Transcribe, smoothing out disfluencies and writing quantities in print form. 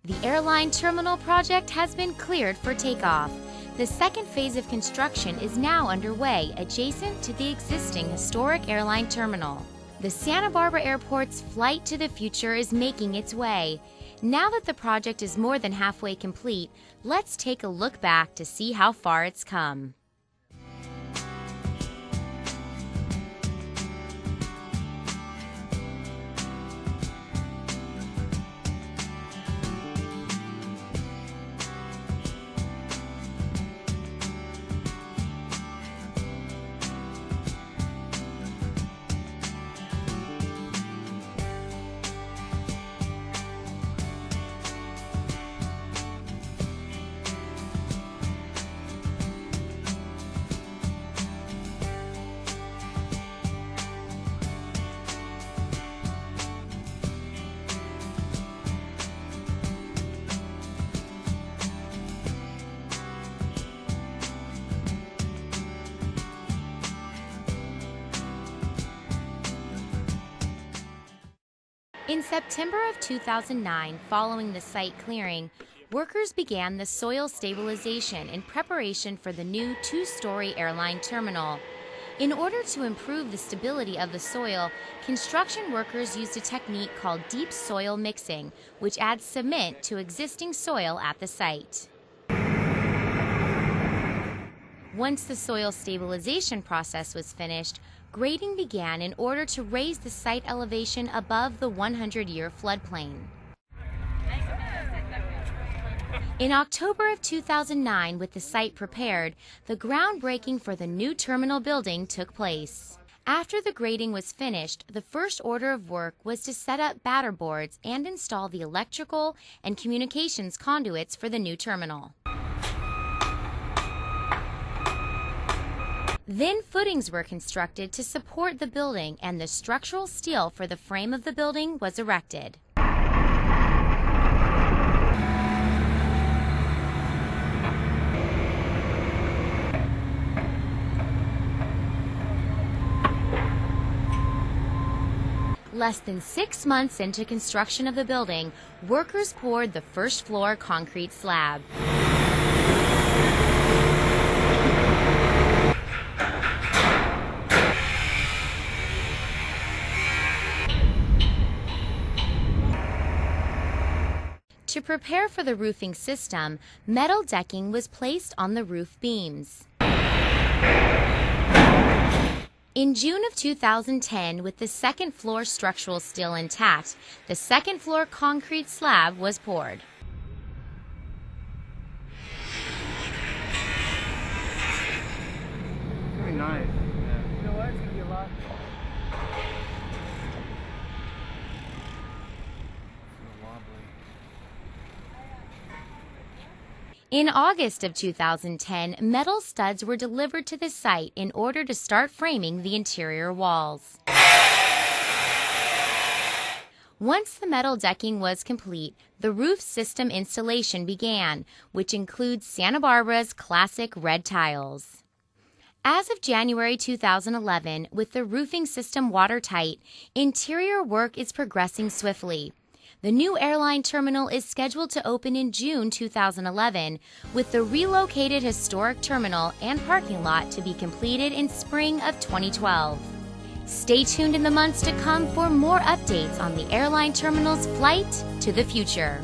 The airline terminal project has been cleared for takeoff. The second phase of construction is now underway adjacent to the existing historic airline terminal. The Santa Barbara Airport's flight to the future is making its way. Now that the project is more than halfway complete, let's take a look back to see how far it's come. In September of 2009, following the site clearing, workers began the soil stabilization in preparation for the new two-story airline terminal. In order to improve the stability of the soil, construction workers used a technique called deep soil mixing, which adds cement to existing soil at the site. Once the soil stabilization process was finished, grading began in order to raise the site elevation above the 100-year floodplain. In October of 2009, with the site prepared, the groundbreaking for the new terminal building took place. After the grading was finished, the first order of work was to set up batter boards and install the electrical and communications conduits for the new terminal. Then footings were constructed to support the building, and the structural steel for the frame of the building was erected. Less than 6 months into construction of the building, workers poured the first floor concrete slab. To prepare for the roofing system, metal decking was placed on the roof beams. In June of 2010, with the second floor structural still intact, the second floor concrete slab was poured. Very nice. You know what? It's going to be a lot. In August of 2010, metal studs were delivered to the site in order to start framing the interior walls. Once the metal decking was complete, the roof system installation began, which includes Santa Barbara's classic red tiles. As of January 2011, with the roofing system watertight, interior work is progressing swiftly. The new airline terminal is scheduled to open in June 2011, with the relocated historic terminal and parking lot to be completed in spring of 2012. Stay tuned in the months to come for more updates on the airline terminal's flight to the future.